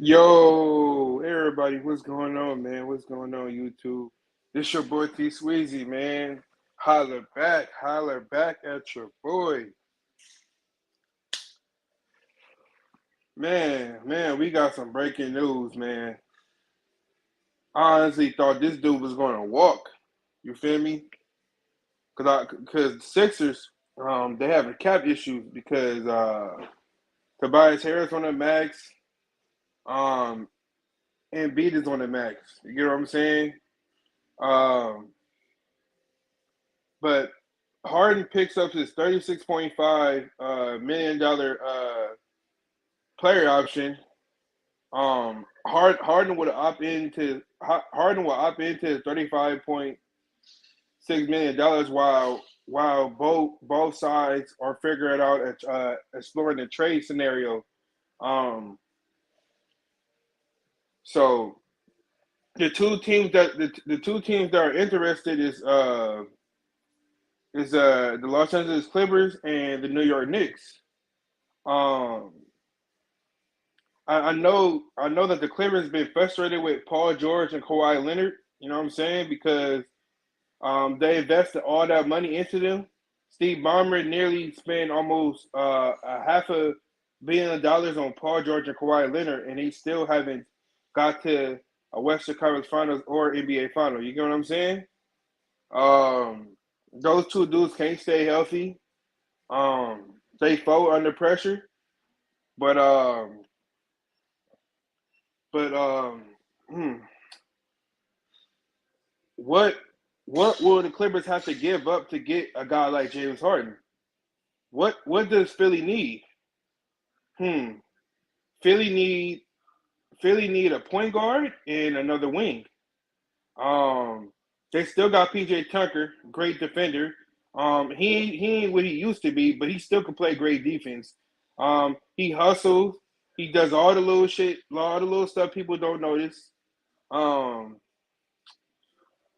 Yo, everybody, what's going on, man? What's going on, YouTube? This your boy T Sweezy, man. Holler back at your boy. Man, we got some breaking news, man. I honestly thought this dude was gonna walk. You feel me? Cause Sixers, they having cap issues because Tobias Harris on the max, um, and Embiid is on the max. You get what I'm saying? Um, But Harden picks up his $36.5 million player option. Harden would opt into Harden will opt into his $35.6 million while both sides are figuring out exploring the trade scenario. Um, so the two teams that are interested is the Los Angeles Clippers and the New York Knicks. Um, I know that the Clippers been frustrated with Paul George and Kawhi Leonard. You know what I'm saying? Because they invested all that money into them. Steve Ballmer nearly spent almost a $500 million on Paul George and Kawhi Leonard, and he still haven't got to a Western Conference Finals or NBA Final. You get what I'm saying? Um, those two dudes can't stay healthy. They fold under pressure, but um, but hmm, what what will the Clippers have to give up to get a guy like James Harden? What does Philly need? Hmm. Philly need Philly need a point guard and another wing. Um, they still got PJ Tucker, great defender. He ain't what he used to be, but he still can play great defense. He hustles. He does all the little shit, all the little stuff people don't notice. Um,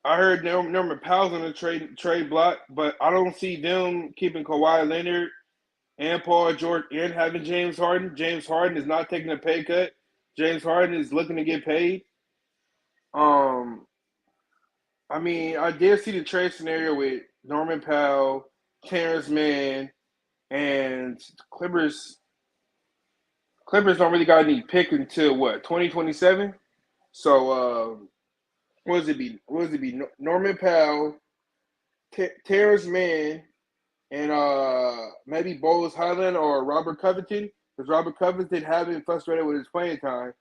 I heard Norman Powell's on the trade block, but I don't see them keeping Kawhi Leonard and Paul George and having James Harden. James Harden is not taking a pay cut. James Harden is looking to get paid. Um, I mean, I did see the trade scenario with Norman Powell, Terrence Mann, and Clippers. Clippers don't really got any pick until what 2027. So what does it be? What does it be? Norman Powell, Terrence Mann, and maybe Bowles Highland or Robert Covington, because Robert Covington having frustrated with his playing time.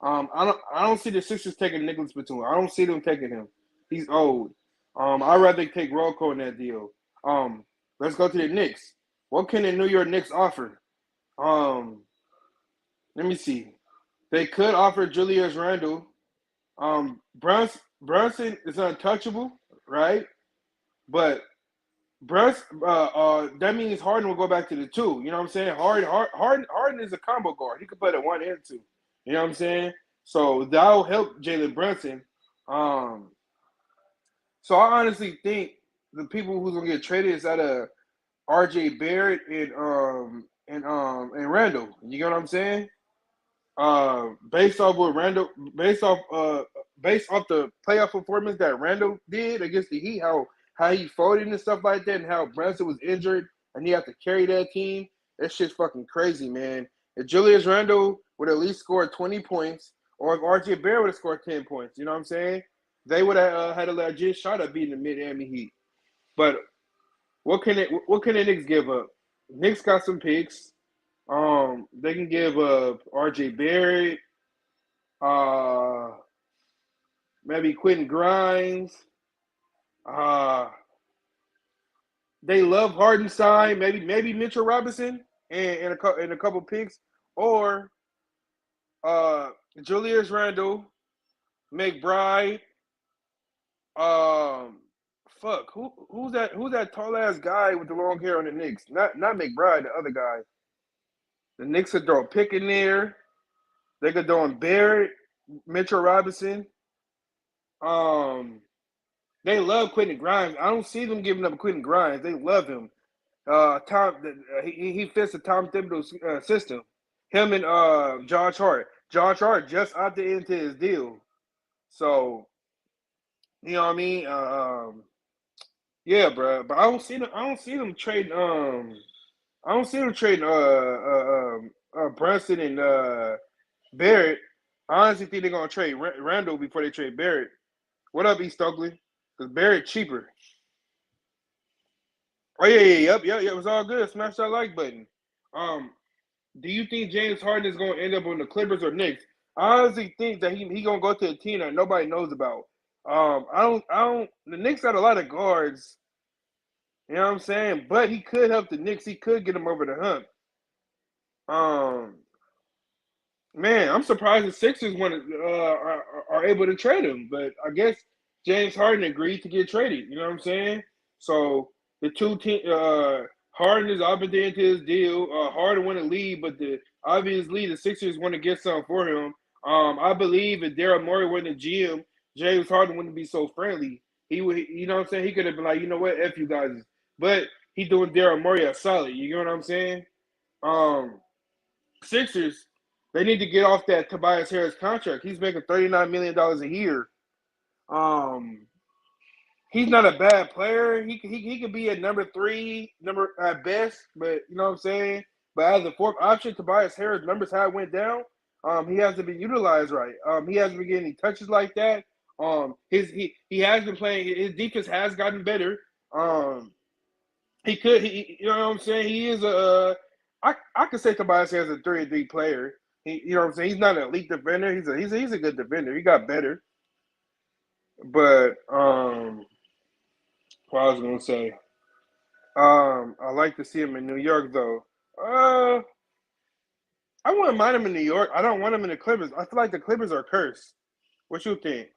I don't see the Sixers taking Nicholas Batum. I don't see them taking him. He's old. I'd rather take Rocco in that deal. Let's go to the Knicks. What can the New York Knicks offer? Um, let me see. They could offer Julius Randle. Brunson is untouchable, right? But that means Harden will go back to the two. You know what I'm saying? Harden is a combo guard. He could play the one and two. You know what I'm saying? So that'll help Jalen Brunson. Um, so I honestly think the people who's gonna get traded is out of R.J. Barrett and Randall. You get what I'm saying? Based off what Randall, based off the playoff performance that Randall did against the Heat, how he folded and stuff like that, and how Brunson was injured and he had to carry that team. That shit's fucking crazy, man. If Julius Randle would at least score 20 points, or if RJ Barrett would have scored 10 points, you know what I'm saying? They would have had a legit shot at beating the Miami Heat. But what can the Knicks give up? Knicks got some picks. They can give up RJ Barrett, uh, maybe Quentin Grimes. Uh, they love Hardenstein, maybe Mitchell Robinson and a couple picks, or uh, Julius Randle, McBride. Um, fuck, who's that tall ass guy with the long hair on the Knicks? Not McBride, the other guy. The Knicks could throw a pick in there. They could throw in Barrett, Mitchell Robinson. Um, they love Quentin Grimes. I don't see them giving up Quentin Grimes. They love him. He fits the Tom Thibodeau system. Him and Josh Hart. Josh Hart just opted into his deal. So, you know what I mean? Yeah, bro. But I don't see them trading. I don't see them trading. Brunson and Barrett. I honestly think they're gonna trade Randall before they trade Barrett. What up, E Stokely? Because Barrett cheaper. Oh yep. It was all good. Smash that like button. Um, do you think James Harden is gonna end up on the Clippers or Knicks? I honestly think that he gonna go to a team that nobody knows about. I don't. The Knicks got a lot of guards. You know what I'm saying? But he could help the Knicks. He could get them over the hump. Um, Man, I'm surprised the Sixers are able to trade him, but I guess James Harden agreed to get traded. You know what I'm saying? So the two team, Harden is obligated into his deal. Harden want to leave, but obviously the Sixers want to get something for him. I believe if Daryl Morey went to GM, James Harden wouldn't be so friendly. He would, you know what I'm saying? He could have been like, you know what, f you guys, but he doing Daryl Morey a solid. You know what I'm saying? Um, Sixers, they need to get off that Tobias Harris contract. He's making $39 million a year. Um, he's not a bad player. He could be a number three, number at best, but you know what I'm saying. But as a fourth option, Tobias Harris numbers have went down. He hasn't been utilized right. He hasn't been getting any touches like that. He has been playing. His defense has gotten better. You know what I'm saying? He is I could say Tobias Harris is a 3-3 player. You know what I'm saying? He's not an elite defender. He's a good defender. He got better. But what I was gonna say, I like to see him in New York though. I wouldn't mind him in New York. I don't want him in the Clippers. I feel like the Clippers are cursed. What you think?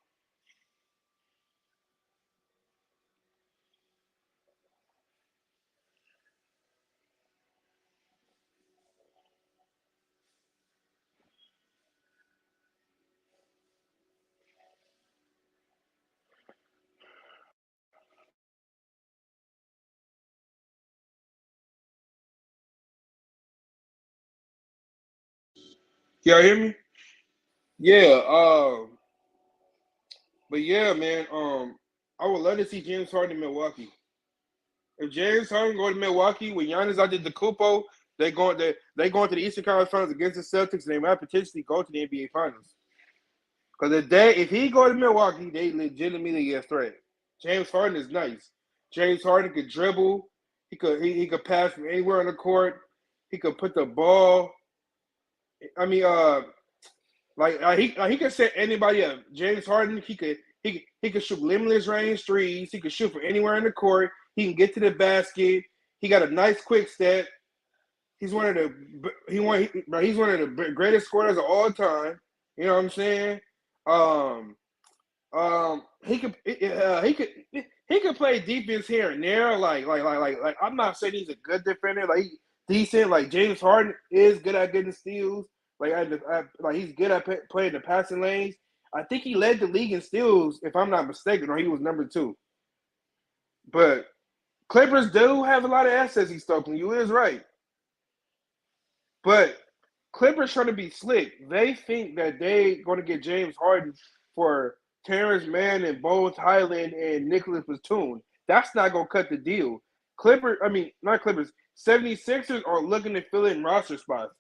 Y'all hear me? Yeah. But yeah, man. I would love to see James Harden in Milwaukee. If James Harden go to Milwaukee with Giannis Antetokounmpo, they going to the Eastern Conference Finals against the Celtics, and they might potentially go to the NBA Finals. Because if he go to Milwaukee, they legitimately get a threat. James Harden is nice. James Harden could dribble. He could pass from anywhere on the court. He could put the ball. I mean, he could set anybody up. James Harden, he could shoot limitless range threes. He could shoot from anywhere in the court. He can get to the basket. He got a nice quick step. He's one of the he's one of the greatest scorers of all time. You know what I'm saying? Um, he could play defense here and there. Like I'm not saying he's a good defender. Like decent. Like James Harden is good at getting steals. Like he's good at playing the passing lanes. I think he led the league in steals, if I'm not mistaken, or he was number two. But Clippers do have a lot of assets. He's talking. You is right. But Clippers trying to be slick. They think that they going to get James Harden for Terrence Mann and Bones Highland and Nicholas Batum. That's not going to cut the deal. Not Clippers. 76ers are looking to fill in roster spots.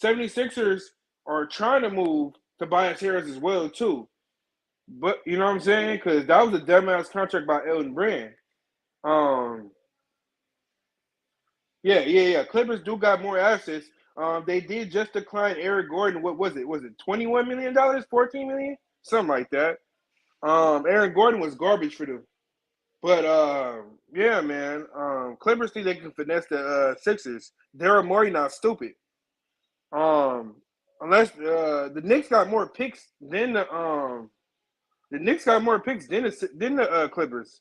76ers are trying to move Tobias Harris as well, too. But you know what I'm saying? Because that was a dumbass contract by Elton Brand. Um, yeah. Clippers do got more assets. They did just decline Eric Gordon. What was it? Was it $21 million, 14 million, something like that? Aaron Gordon was garbage for them. But yeah, man. Clippers think they can finesse the Sixers. Daryl Morey not stupid. Um, unless the Knicks got more picks than the Knicks got more picks than the Clippers.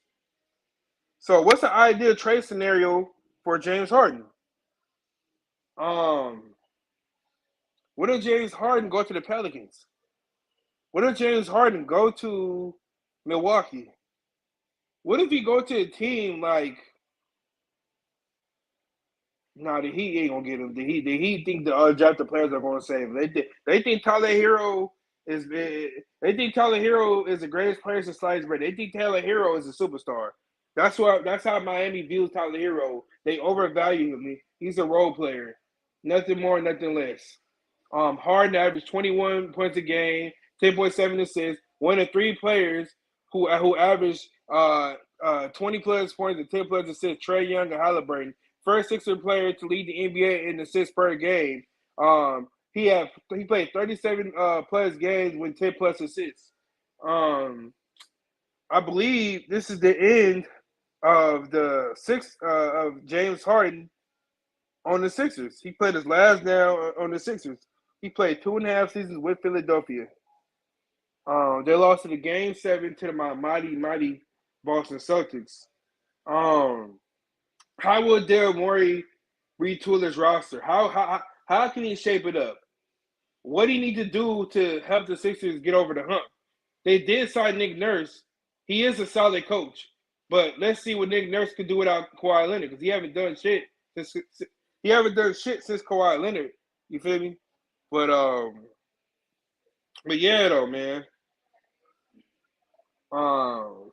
So what's the ideal trade scenario for James Harden? Um, what if James Harden go to the Pelicans? What if James Harden go to Milwaukee? What if he go to a team like Nah, the Heat ain't gonna get him. The Heat think the undrafted players are gonna save him. They think Tyler Hero is they think Tyler Hero is the greatest player since sliced bread. They think Tyler Hero is a superstar. That's how Miami views Tyler Hero. They overvalue him. He's a role player, nothing more, nothing less. Harden averaged 21 points a game, 10.7 assists. One of three players who averaged 20 plus points and 10 plus assists. Trae Young and Halliburton, first Sixer player to lead the NBA in assists per game. He played 37 plus games with 10 plus assists. I believe this is the end of the of James Harden on the Sixers. He played his last now on the Sixers. He played 2.5 seasons with Philadelphia. They lost in the game 7 to the mighty Boston Celtics. Um, how will Daryl Morey retool his roster? How can he shape it up? What do he need to do to help the Sixers get over the hump? They did sign Nick Nurse. He is a solid coach, but let's see what Nick Nurse can do without Kawhi Leonard because he haven't done shit since Kawhi Leonard. You feel me? But but yeah though, man. Um,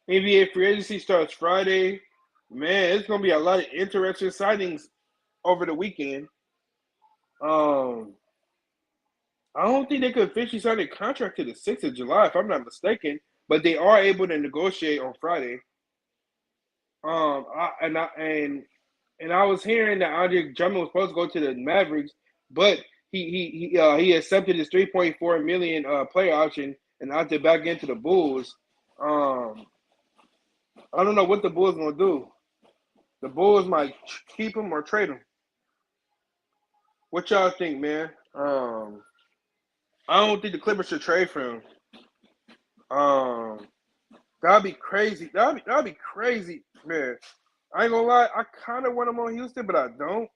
NBA free agency starts Friday. Man, it's gonna be a lot of interesting signings over the weekend. Um, I don't think they could officially sign a contract to the 6th of July, if I'm not mistaken, but they are able to negotiate on Friday. I was hearing that Andre Drummond was supposed to go to the Mavericks, but he accepted his 3.4 million player option and opted back into the Bulls. Um, I don't know what the Bulls gonna do. The Bulls might keep him or trade him. What y'all think, man? I don't think the Clippers should trade for him. Um, that'd be crazy. That'd be crazy, man. I ain't gonna lie. I kind of want him on Houston, but I don't.